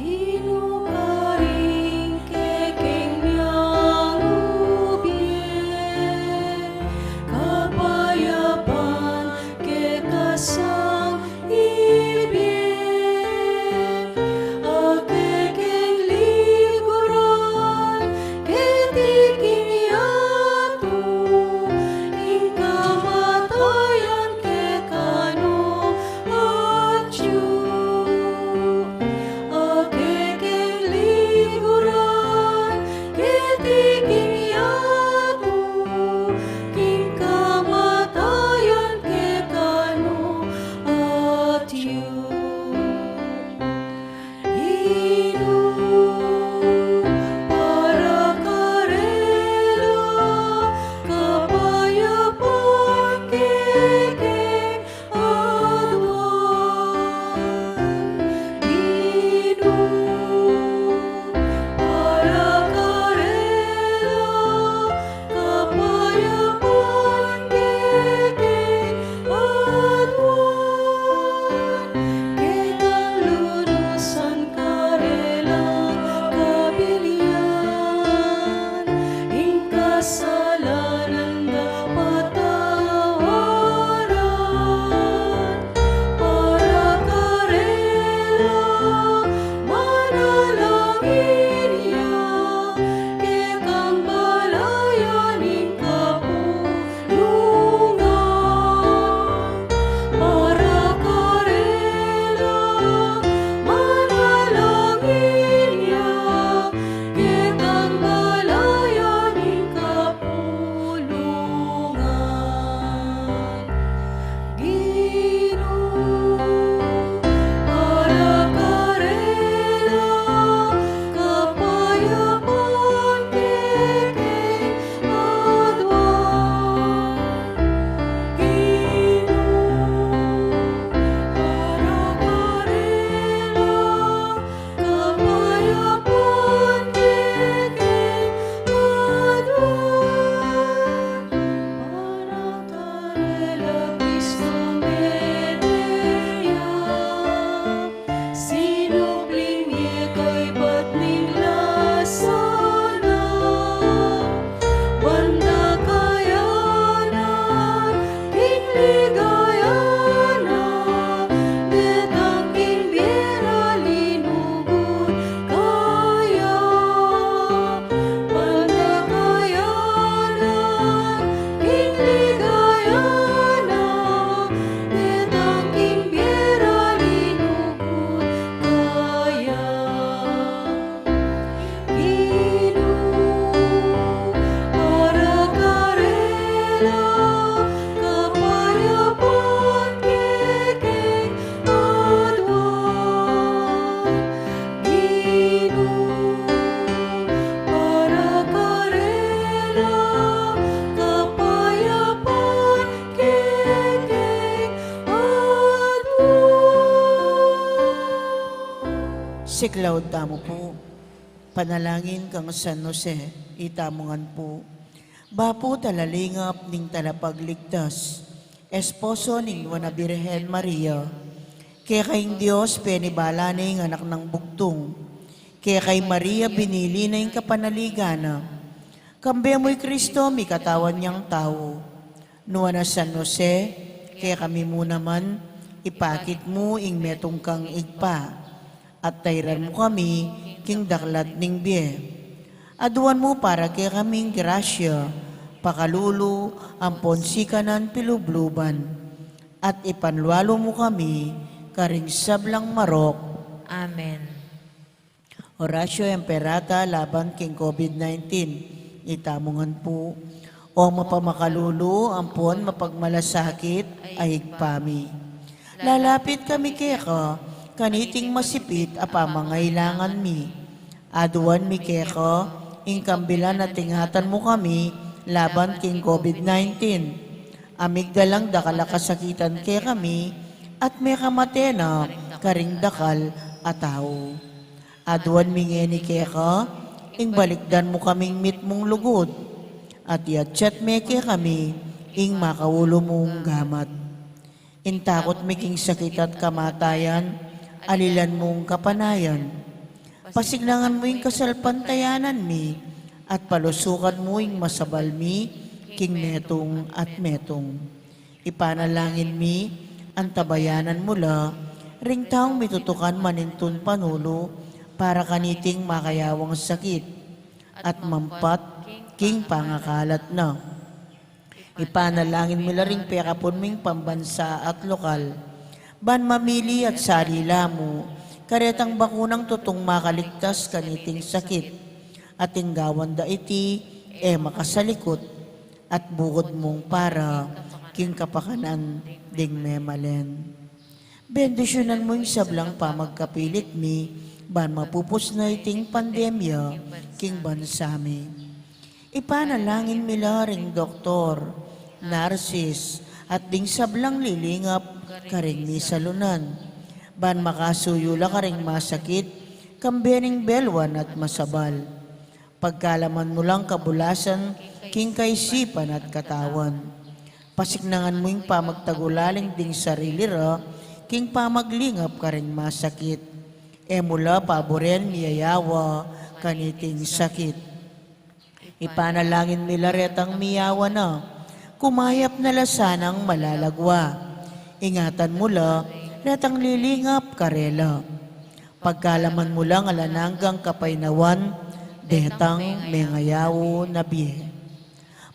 Inukaring kekeng niyang ubien, kapayapan kekasang ibien, akekeng liguran, ketiking yato, ingkamatayan kekano atyu. Akekeng liguran, ketiking yato, king kamatayan kekano atyu. Inu para karela, kapayapan kekeng adwan. Inu para karela, kapayapan kekeng adwan. Ketang lunusan karela kabilian, ing kasalanan dapat tawaran. Para karela, manalangin niya, ketang balayan ing kapulungan. Para karela, manalangin niya, ketang balayan ing kapulungan. Ginoo, para karela, kapayapan kekeng adwan. Ginoo, para karela, kapayapan kekeng adwan. Para karela, Kristo Medea, sinupling niya kay ba't ning lasana, banda kayanan, king ligayana, detang king biera linugod kaya. Banda kayanan, king ligayana, detang king biera linugod kaya. Ginoo, para karela, kapayapan kekeng adwan. Ginoo, para karela, kapayapan kekeng adwan. Siklaw tamo po, panalangin kang San Jose, itamongan po. Bapo talalingap ning talapagligtas, esposo ning Wana Birhen Maria, kaya kayong Diyos penibala ning anak ng bugtong, kaya kay Maria binili na yung kapanaligana, kambe mo'y Kristo mi katawan niyang tao. Nuwa na San Jose, kaya kami mo naman, ipakit mo ing metong kang igpa, at tayran mo kami king daklat ning biye. Aduan mo para kay kaming grasya, pakalulu, ampon sikanan pilubluban, at ipanlualo mo kami, karing sablang marok. Amen. Horatio Emperata laban king COVID-19. Itamongan po. O mapamakalulu, ampon mapagmalasakit, ahigpami. Lalapit kami keka, kaniting masipit, apamangailangan mi. Aduan mi keka, ingkambilan at tingatan mo kami, laban king COVID-19. Amigdalang dakala kasakitan ke kami, at may kamatena, karing dakal at tao. Aduan mi ngeni keka, ing balikdan mo kaming mit mong lugod, at yatsyat meke kami, ing makaulo mong gamat. Intakot miking sakit at kamatayan, alilan mong kapanayan. Pasiglangan mo ing kasalpantayanan mi, at palusukan mo ing masabal mi, king metong at metong. Ipanalangin mi, ang tabayanan mula, ring taong mitutukan manintun panulo, para kaniting makayawang sakit, at mampat, king pangakalat na. Ipanalangin mo ring pekapon ming pambansa at lokal. Ban mamili at sarila mo, karetang bakunang tutong makaligtas kaniting sakit. At inggawan da iti, makasalikot, at bukod mong para, king kapakanan, ding memalen. Bendisyonan mo yung sablang pamagkapilit mi, ban mapupos na iting pandemya, king bansami. Ipanalangin mila ring doktor, narsis, at ding sablang lilingap, karing ni salunan. Ban makasuyula karing masakit, kambening belwan at masabal. Pagkalaman mo lang kabulasan, king kaisipan at katawan. Pasignangan mo yung pamagtagulaling ding sarili ra, king pamaglingap karing masakit. Mula paboren miyayawa, kaniting sakit. Ipanalangin nila retang miyawa na, kumayap na lasanang malalagwa. Ingatan mo la, retang lilingap karela. Pagkalaman mo lang alananggang kapainawan, detang mengayaw na biye.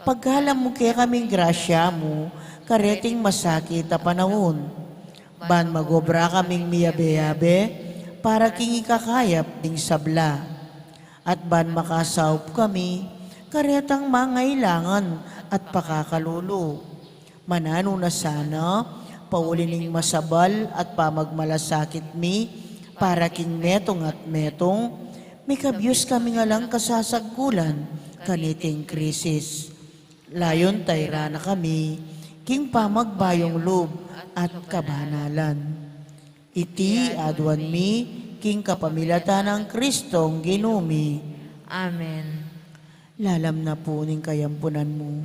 Pagkalam mo kaya kaming grasya mo, kareting masakit a panahon. Ban magobra kaming miyabe-yabe, para king ikakayap ding sabla. At ban makasaup kami, karetang mangailangan at pakakalulo. Manano na sana, paulining masabal at pamagmalasakit mi, para king metong at metong, may kabyos kami nga lang kasasagkulan, kaniting krisis. Layon tayra na kami, king pamagbayong loob at kabanalan. Iti adwan mi, king kapamilatan ng Kristong ginumi. Amen. Lalam na po ning kayampunan mo,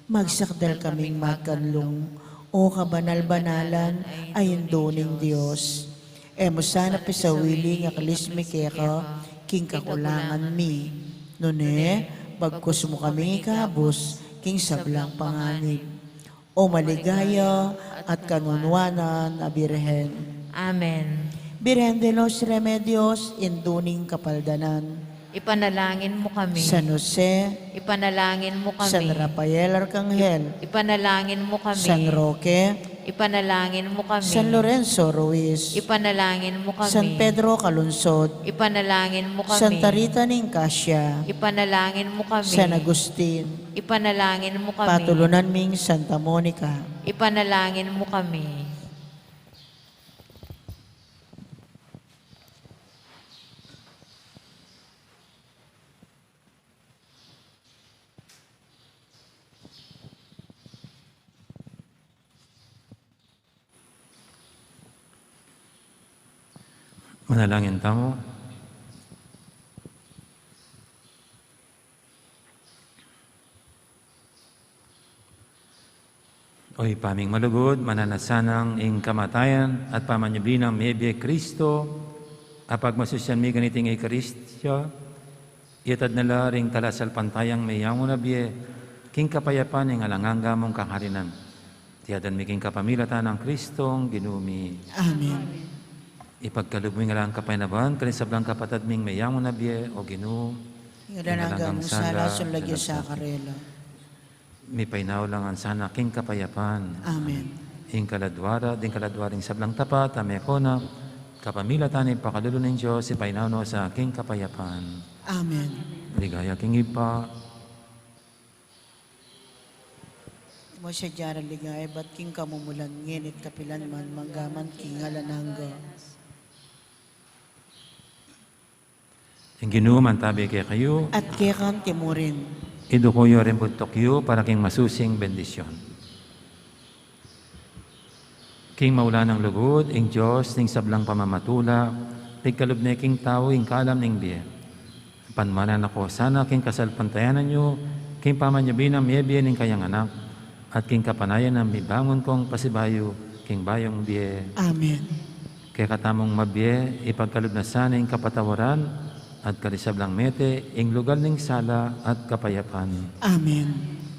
magsakdal kaming magkanlong, o kabanal-banalan ay indoning Diyos. Emo sana pisawili nga kalismi keka, king kakulangan mi. Nune, bagkus mo kaming ikabos, king sablang panganib. O maligaya at kanunwanan na Birhen. Amen. Birhen de los Remedios, induning kapaldanan. Ipanalangin mo kami. San Jose, Ipanalangin mo kami. San Rafael Arcangel, Ipanalangin mo kami. San Roque, Ipanalangin mo kami. San Lorenzo Ruiz, Ipanalangin mo kami. San Pedro Calunsod, Ipanalangin mo kami. Santa Rita Nicasia, Ipanalangin mo kami. San Agustin, Ipanalangin mo kami. Patulunan ming Santa Monica, Ipanalangin mo kami. Manalangin tamo. Oy paming malugod, mananasanang ing kamatayan at pamanyabinang mebye Kristo, apag masusyan mi ganiting Eukaristya, itad nala ring talasal pantayang mayang unabye, king kapayapan ing alanganga mong kaharinan. Tiyadan mi king kapamilatan ng Kristong ginumi. Amen. Ipagkalubing nga lang kapaynaban, kanisablang kapatad ming mayang unabye o ginu, Ngalan hanggang sa lason lagi sa karela. May painaw lang sana king kapayapan. Amen. Ing kaladwara, din kaladwaring sablang tapat, amekona, kapamila tanin pakalulo ng Diyos, ipainaw no sa king kapayapan. Amen. Ligaya king ipa, Mo siya diyara ligay, ba't king kamumulan nginit kapilan man manggaman king alanangga. ing ginuman tabi kay kayo, At kekan timurin. idukuyo rin tokyo para king masusing bendisyon. King maula ng lugod, ing Diyos, ning sablang pamamatula, tigkalub na king tao, ing kalam ning biye. Panmanan ako, sana king kasalpantayanan nyo, king pamanyabinang miyebye ning kayang anak, at king kapanayan ng mibangon kong pasibayo, king bayong biye. Amen. Kaya katamong mabye, ipagkalub na sana ing kapatawaran, at kalisablang mete, ing lugar ning sala at kapayapan. Amen.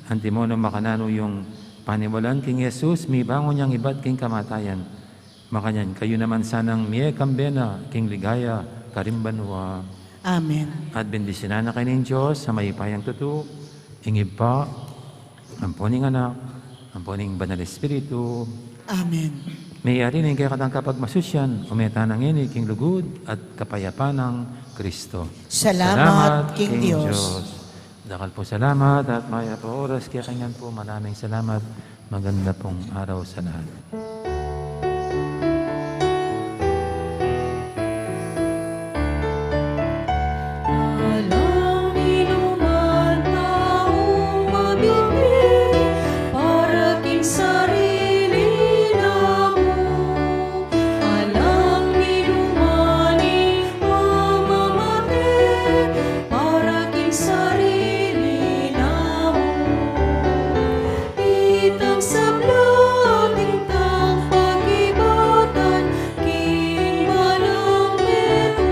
Antimono makanano yung paniwalan king Jesus, mi bangon niyang iba't king kamatayan. Makanyan, kayo naman sanang miye kambena, king ligaya, karimbanwa. Amen. At bendisyonan na kayo ng Diyos sa mayipayang tutu, ingib pa, amponing anak, amponing banal espiritu. Amen. Mayari na yung kaya katang kapag masusyan, umeta ng ini, king lugod at kapayapan ng Kristo. Salamat, King Diyos. Dakal po salamat at maya po oras. Kaya kanyan po maraming salamat. Maganda pong araw sa lahat. Alang inuman taong mabibig, para king sarili na mo. Alang inumani mamamatay, para king sarili na mo. Itang sabla, tintang pag-ibatan, king manang meto.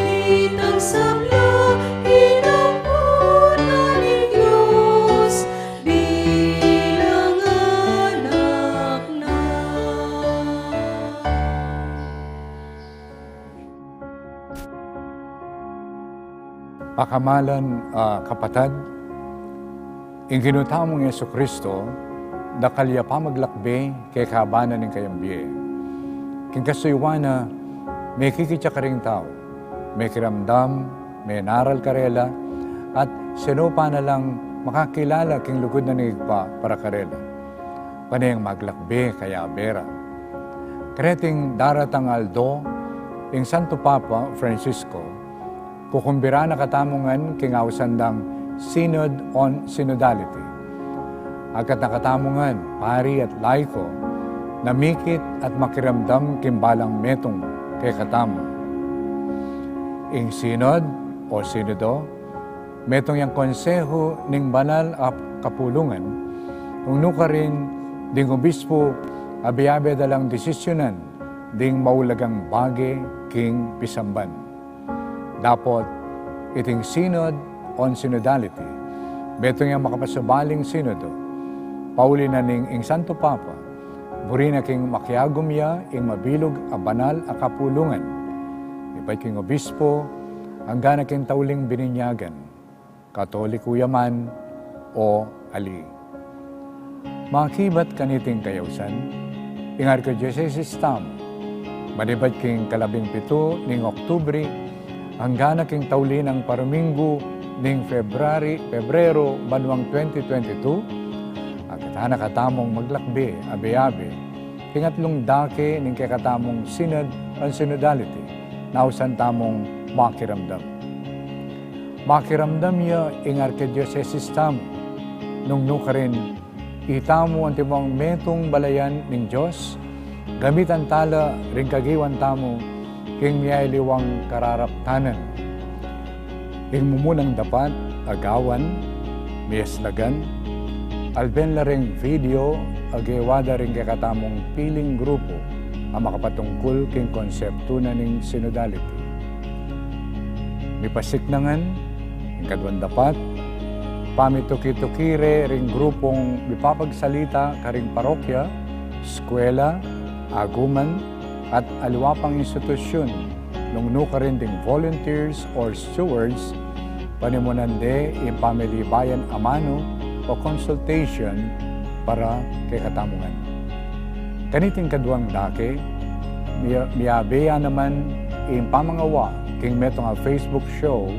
Itang sabla, inapunan ni Diyos, bilang anak na. Pakamalan, kapatad, ing ginutamong Yesu Kristo, dakalya pa maglakbe kay kahabanan ng kayambiye. King kasuywana, may kikitya ka ring tao, may kiramdam, may naral karela, at sino pa na lang makakilala king lugod na nigpa para karela. Panayang maglakbe kaya abera. Kreting daratang Aldo, ing Santo Papa Francisco, kukumbira na katamungan king awsandang Synod on Synodality. Agkat nakatamungan, pari at laiko, namikit at makiramdam kimbalang metong kay katamo. Ing Synod o Synodo, metong yang konseho ning banal at kapulungan, kung nuka rin ding obispo, abiabe dalang desisyonan, ding maulagang bage king pisamban. Dapat iting Synod on Synodality, betong yung makapasabaling Synodo, pauli na ning ing Santo Papa, buri na king makiagumya ing mabilog a banal a kapulungan, ibay king obispo, hanggang na king tauling bininyagan, Katoliko yaman o ali. Makibat kaniting kayawsan, ing Archdiocese Tamo, malibat king 17 ning Oktubre, hanggang na king tauli ng Paramingo ning Pebrero banwang 2022, at katana katamong maglakbe, abe-abe, tingatlong dake ning kakatamong Synod on Synodality, nausan tamong makiramdam. Makiramdam niya ing Archdiocese Tamo, nung nuka rin, itamo ang timang metong balayan ning Diyos, gamitan tala ring kagiwan tamo, king miyayliwang kararaptanan. Ing mumulang dapat, agawan, miyaslagan, alben la ring video, agewada ring kakatamong piling grupo, ang makapatungkol king konsepto na ning synodality. Mipasiknangan, ing kadwan dapat, pamituki-tukire ring grupong mipapagsalita karing parokya, eskwela, aguman, at aliwapang institusyon nung nuka rin ding volunteers or stewards panimunande in family bayan amano o consultation para kay katamungan. Kaniting kaduang dake, miyabeya naman in pamangawa king metong a Facebook show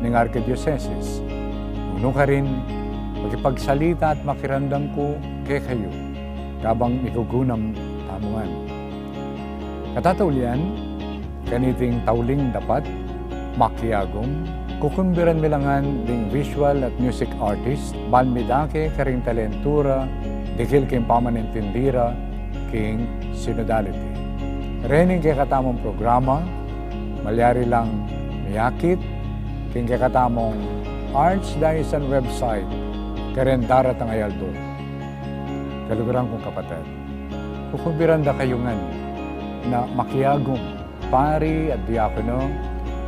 ng Archdiocese. Uno ka rin magipagsalita at makirandam ko kay kayo kabang igugunam tamungan. Katataulian, kaniting tauling dapat makiyagom, kukumbiran milangan ding visual at music artist, balmidake karing talentura, dikil king pamanintindira, king synodality. Rening kay katamong programa, malyari lang miyakit, king kay katamong Archdiocesan website, karen darat ang ayaldo. Kalugarang kong kapatid, kukumbiran da kayungan na makiyagom, pari at diakono,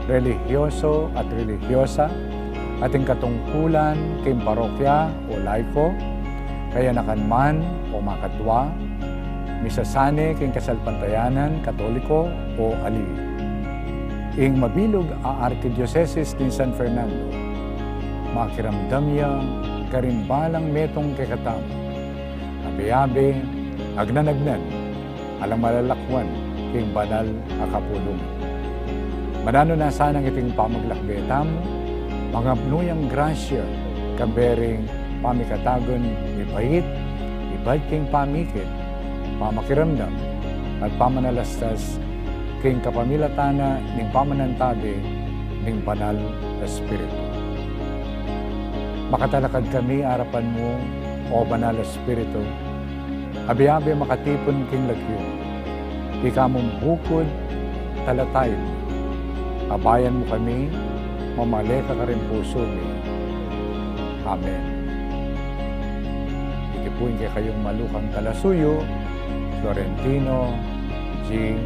religyoso at religyosa, ating katungkulan kay parokya o laiko, kaya nakanman o makatwa, misasane kay kasalpantayanan, katoliko o ali. Ing mabilog a Archdiocese din San Fernando, makiramdam niya karimbalang metong kay katam, abe-abe, agnanagnan, alang malalakwan king banal akapulong. Manano na sanang iting pamaglakbetam, mga pnuyang grasya, kabering pamikatagon, ipait, ibad king pamikit, pamakiramdam, at pamanalastas, king kapamilatana, ning pamanantabi, ning banal na Espiritu. Makatalakad kami harapan mo, o banal na Espiritu, abi-abi makatipon king lagyo, ikamong bukod, talatay, abayan mo kami, mamaleka ka rin puso ni. Amen. Ikipuin kay kayong malukang talasuyo, Florentino G.